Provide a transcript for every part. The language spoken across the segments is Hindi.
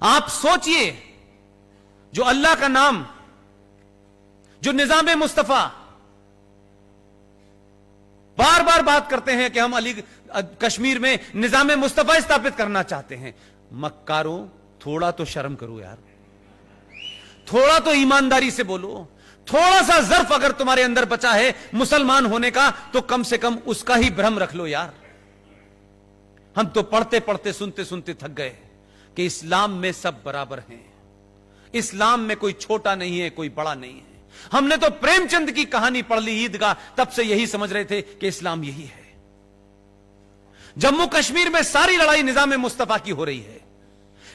आप सोचिए, जो अल्लाह का नाम, जो निजाम मुस्तफा, बार बार बात करते हैं कि हम कश्मीर में निजाम मुस्तफा स्थापित करना चाहते हैं। मक्कारों, थोड़ा तो शर्म करो यार, थोड़ा तो ईमानदारी से बोलो। थोड़ा सा ज़र्फ अगर तुम्हारे अंदर बचा है मुसलमान होने का, तो कम से कम उसका ही भ्रम रख लो यार। हम तो पढ़ते पढ़ते सुनते सुनते थक गए कि इस्लाम में सब बराबर हैं, इस्लाम में कोई छोटा नहीं है, कोई बड़ा नहीं है। हमने तो प्रेमचंद की कहानी पढ़ ली ईदगाह, तब से यही समझ रहे थे कि इस्लाम यही है। जम्मू कश्मीर में सारी लड़ाई निजाम मुस्तफा की हो रही है,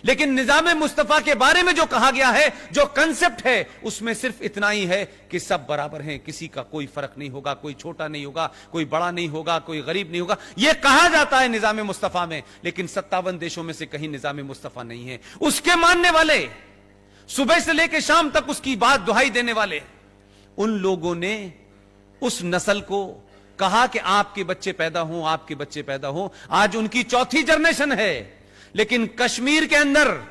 लेकिन निजाम मुस्तफा के बारे में जो कहा गया है, जो कंसेप्ट है, उसमें सिर्फ इतना ही है कि सब बराबर हैं, किसी का कोई फर्क नहीं होगा, कोई छोटा नहीं होगा, कोई बड़ा नहीं होगा, कोई गरीब नहीं होगा। यह कहा जाता है निजाम मुस्तफा में, लेकिन 57 देशों में से कहीं निजाम मुस्तफा नहीं है। उसके मानने वाले, सुबह से लेकर शाम तक उसकी बात दुहाई देने वाले, उन लोगों ने उस नस्ल को कहा कि आपके बच्चे पैदा हों, आपके बच्चे पैदा हों। आज उनकी चौथी जनरेशन है, लेकिन कश्मीर के अंदर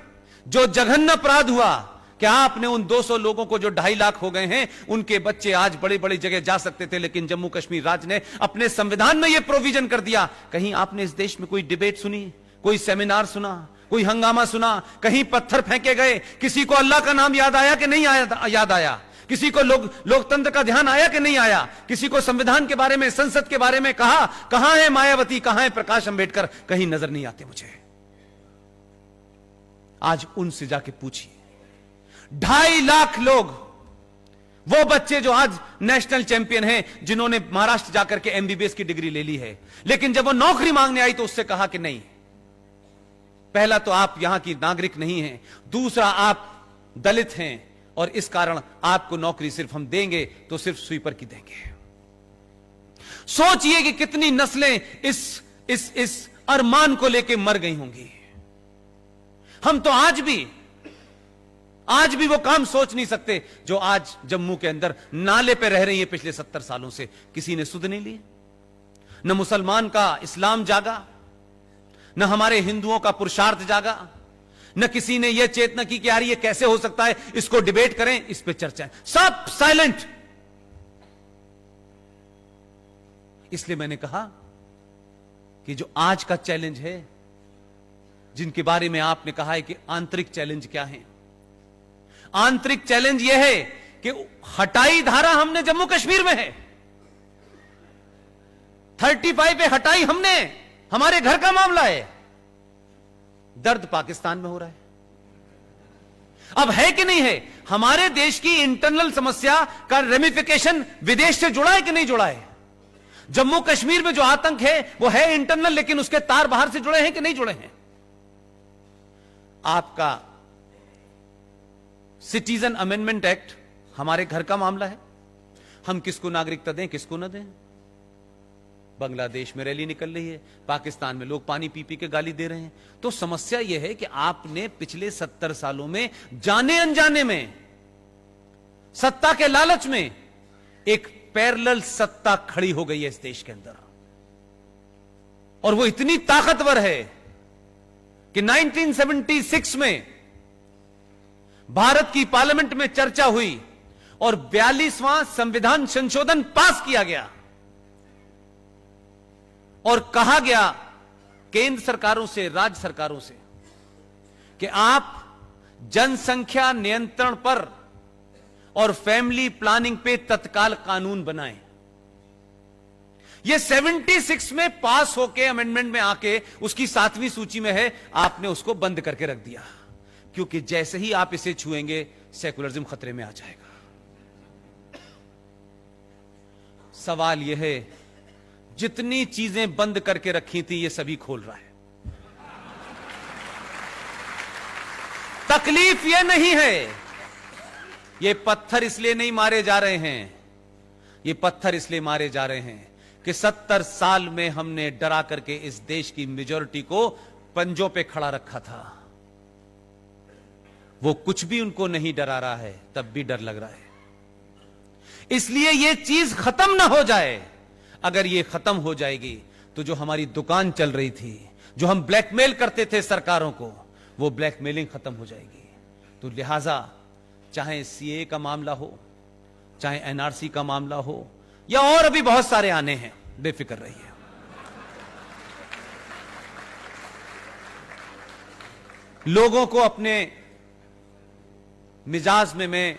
जो जघन्य अपराध हुआ कि आपने उन 200 लोगों को, जो 2.5 लाख हो गए हैं, उनके बच्चे आज बड़ी बड़ी जगह जा सकते थे, लेकिन जम्मू कश्मीर राज्य ने अपने संविधान में यह प्रोविजन कर दिया। कहीं आपने इस देश में कोई डिबेट सुनी, कोई सेमिनार सुना, कोई हंगामा सुना? कहीं पत्थर फेंके गए? किसी को अल्लाह का नाम याद आया कि नहीं याद आया? किसी को लोकतंत्र का ध्यान आया कि नहीं आया? किसी को संविधान के बारे में, संसद के बारे में कहा? कहां है मायावती, कहां है प्रकाश अंबेडकर? कहीं नजर नहीं आते मुझे। आज उनसे जाके पूछिए, 2.5 लाख लोग, वो बच्चे जो आज नेशनल चैंपियन हैं, जिन्होंने महाराष्ट्र जाकर के एमबीबीएस की डिग्री ले ली है, लेकिन जब वो नौकरी मांगने आई तो उससे कहा कि नहीं, पहला तो आप यहां की नागरिक नहीं हैं, दूसरा आप दलित हैं, और इस कारण आपको नौकरी सिर्फ हम देंगे तो सिर्फ स्वीपर की देंगे। सोचिए कि कितनी नस्लें इस अरमान को लेकर मर गई होंगी। हम तो आज भी वो काम सोच नहीं सकते जो आज जम्मू के अंदर नाले पे रह रही है पिछले 70 सालों से। किसी ने सुध नहीं ली। न मुसलमान का इस्लाम जागा, न हमारे हिंदुओं का पुरुषार्थ जागा, न किसी ने यह चेतना की कि यार ये कैसे हो सकता है, इसको डिबेट करें, इस पे चर्चा। सब साइलेंट। इसलिए मैंने कहा कि जो आज का चैलेंज है, जिनके बारे में आपने कहा है कि आंतरिक चैलेंज क्या है, आंतरिक चैलेंज यह है कि हटाई धारा हमने जम्मू कश्मीर में है, 35 पे हटाई हमने, हमारे घर का मामला है। दर्द पाकिस्तान में हो रहा है। अब है कि नहीं है? हमारे देश की इंटरनल समस्या का रेमिफिकेशन विदेश से जुड़ा है कि नहीं जुड़ा है? जम्मू कश्मीर में जो आतंक है वो है इंटरनल, लेकिन उसके तार बाहर से जुड़े हैं कि नहीं जुड़े हैं? आपका सिटीजन अमेंडमेंट एक्ट हमारे घर का मामला है। हम किसको नागरिकता दें, किसको न दें? बांग्लादेश में रैली निकल रही है, पाकिस्तान में लोग पानी पी पी के गाली दे रहे हैं। तो समस्या यह है कि आपने पिछले 70 सालों में जाने अनजाने में, सत्ता के लालच में, एक पैरेलल सत्ता खड़ी हो गई है इस देश के अंदर, और वो इतनी ताकतवर है कि 1976 में भारत की पार्लियामेंट में चर्चा हुई और 42वां संविधान संशोधन पास किया गया, और कहा गया केंद्र सरकारों से, राज्य सरकारों से, कि आप जनसंख्या नियंत्रण पर और फैमिली प्लानिंग पे तत्काल कानून बनाएं। यह 76 में पास होके अमेंडमेंट में आके उसकी 7वीं सूची में है, आपने उसको बंद करके रख दिया, क्योंकि जैसे ही आप इसे छुएंगे सेकुलरिज्म खतरे में आ जाएगा। सवाल यह है, जितनी चीजें बंद करके रखी थी ये सभी खोल रहा है। तकलीफ ये नहीं है, ये पत्थर इसलिए नहीं मारे जा रहे हैं, ये पत्थर इसलिए मारे जा रहे हैं कि 70 साल में हमने डरा करके इस देश की मेजॉरिटी को पंजों पे खड़ा रखा था। वो कुछ भी उनको नहीं डरा रहा है, तब भी डर लग रहा है। इसलिए ये चीज खत्म ना हो जाए। अगर ये खत्म हो जाएगी तो जो हमारी दुकान चल रही थी, जो हम ब्लैकमेल करते थे सरकारों को, वो ब्लैकमेलिंग खत्म हो जाएगी। तो लिहाजा चाहे सीए का मामला हो, चाहे एनआरसी का मामला हो, या और अभी बहुत सारे आने हैं, बेफिक्र रहिए। लोगों को अपने मिजाज में मैं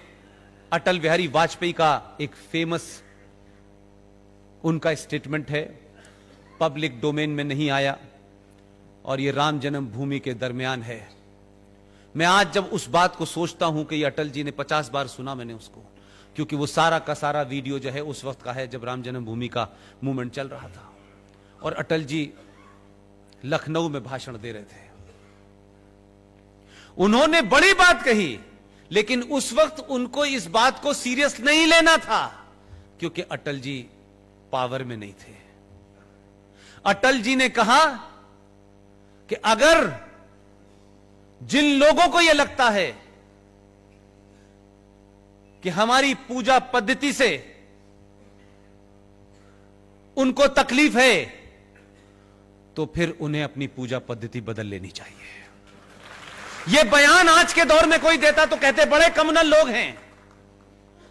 अटल बिहारी वाजपेयी का एक फेमस उनका स्टेटमेंट है, पब्लिक डोमेन में नहीं आया और ये राम जन्मभूमि के दरमियान है। मैं आज जब उस बात को सोचता हूं कि ये अटल जी ने 50 बार सुना मैंने उसको, क्योंकि वो सारा का सारा वीडियो जो है उस वक्त का है जब राम जन्मभूमि का मूवमेंट चल रहा था और अटल जी लखनऊ में भाषण दे रहे थे। उन्होंने बड़ी बात कही, लेकिन उस वक्त उनको इस बात को सीरियस नहीं लेना था, क्योंकि अटल जी पावर में नहीं थे। अटल जी ने कहा कि अगर जिन लोगों को यह लगता है कि हमारी पूजा पद्धति से उनको तकलीफ है, तो फिर उन्हें अपनी पूजा पद्धति बदल लेनी चाहिए। यह बयान आज के दौर में कोई देता तो कहते बड़े कम्युनल लोग हैं।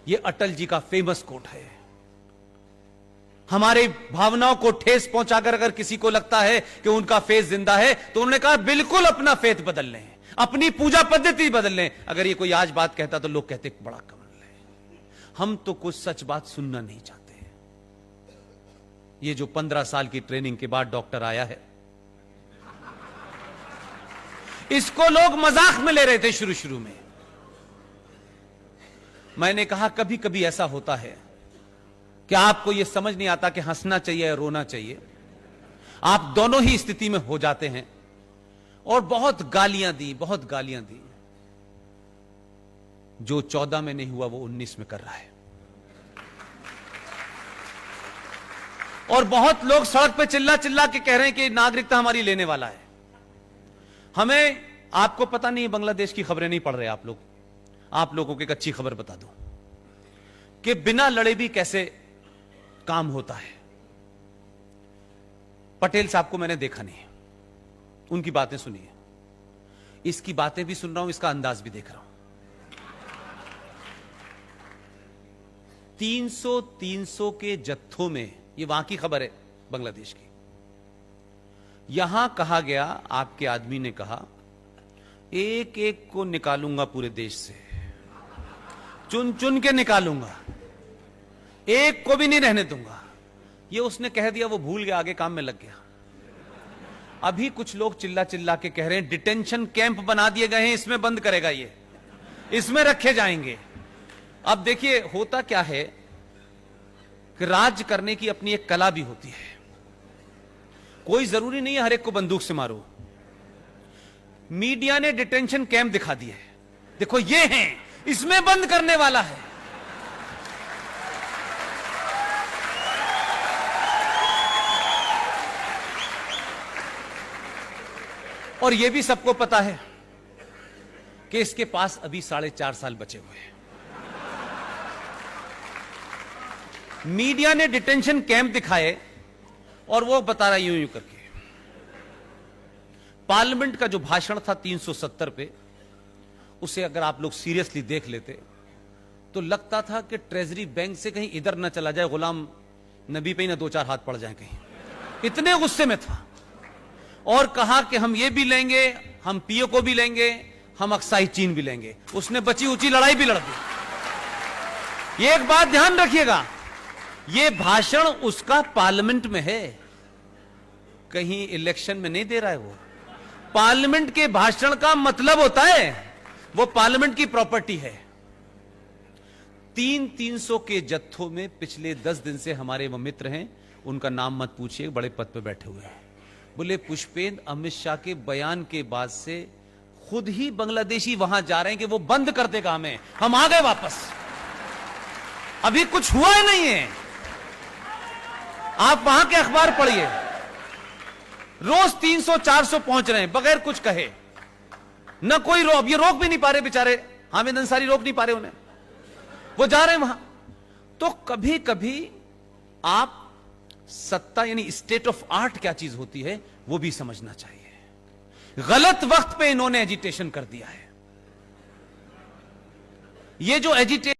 यह अटल जी का फेमस कोट है। हमारी भावनाओं को ठेस पहुंचाकर अगर किसी को लगता है कि उनका फेथ जिंदा है, तो उन्होंने कहा बिल्कुल अपना फेथ बदल लें, अपनी पूजा पद्धति बदल लें। अगर ये कोई आज बात कहता तो लोग कहते बड़ा कम्युनल है। हम तो कुछ सच बात सुनना नहीं चाहते। ये जो 15 साल की ट्रेनिंग के बाद डॉक्टर आया है, इसको लोग मजाक में ले रहे थे शुरू शुरू में। मैंने कहा कभी कभी ऐसा होता है कि आपको यह समझ नहीं आता कि हंसना चाहिए या रोना चाहिए। आप दोनों ही स्थिति में हो जाते हैं। और बहुत गालियां दी। जो 14 में नहीं हुआ वो 19 में कर रहा है। और बहुत लोग सड़क पे चिल्ला चिल्ला के कह रहे हैं कि नागरिकता हमारी लेने वाला है। हमें, आपको पता नहीं, बांग्लादेश की खबरें नहीं पढ़ रहे आप लोग। आप लोगों को एक अच्छी खबर बता दूं कि बिना लड़े भी कैसे काम होता है। पटेल साहब को मैंने देखा नहीं, उनकी बातें सुनी है, इसकी बातें भी सुन रहा हूं, इसका अंदाज भी देख रहा हूं। 300 के जत्थों में, ये वहां की खबर है बांग्लादेश की, यहां कहा गया, आपके आदमी ने कहा एक एक को निकालूंगा पूरे देश से, चुन चुन के निकालूंगा, एक को भी नहीं रहने दूंगा। ये उसने कह दिया, वो भूल गया, आगे काम में लग गया। अभी कुछ लोग चिल्ला चिल्ला के कह रहे हैं डिटेंशन कैंप बना दिए गए हैं, इसमें बंद करेगा, ये इसमें रखे जाएंगे। अब देखिए होता क्या है कि राज करने की अपनी एक कला भी होती है। कोई जरूरी नहीं है हर एक को बंदूक से मारो। मीडिया ने डिटेंशन कैंप दिखा दिए, देखो ये हैं, इसमें बंद करने वाला है। और यह भी सबको पता है कि इसके पास अभी 4.5 साल बचे हुए हैं। मीडिया ने डिटेंशन कैंप दिखाए और वो बता रहा यूं यूं करके। पार्लियामेंट का जो भाषण था 370 पे, उसे अगर आप लोग सीरियसली देख लेते तो लगता था कि ट्रेजरी बैंक से कहीं इधर ना चला जाए, गुलाम नबी पे ही ना 2-4 हाथ पड़ जाए कहीं, इतने गुस्से में था। और कहा कि हम ये भी लेंगे, हम पीओ को भी लेंगे, हम अक्साई चीन भी लेंगे। उसने बची ऊंची लड़ाई भी लड़ दी। ये एक बात ध्यान रखिएगा, ये भाषण उसका पार्लियामेंट में है, कहीं इलेक्शन में नहीं दे रहा है वो। पार्लियामेंट के भाषण का मतलब होता है वो पार्लियामेंट की प्रॉपर्टी है। 300 के जत्थों में पिछले 10 दिन से हमारे वो मित्र हैं, उनका नाम मत पूछिए, बड़े पद पे बैठे हुए हैं। बोले पुष्पेंद्र, अमित शाह के बयान के बाद से खुद ही बांग्लादेशी वहां जा रहे हैं कि वो बंद कर देगा हमें, हम आ गए वापस, अभी कुछ हुआ ही नहीं है। आप वहां के अखबार पढ़िए, रोज 300-400 पहुंच रहे हैं बगैर कुछ कहे, न कोई रोक, ये रोक भी नहीं पा रहे बेचारे, हामिद अंसारी रोक नहीं पा रहे उन्हें, वो जा रहे हैं वहां। तो कभी कभी आप सत्ता यानी स्टेट ऑफ आर्ट क्या चीज होती है वो भी समझना चाहिए। गलत वक्त पे इन्होंने एजिटेशन कर दिया है। ये जो एजिटेशन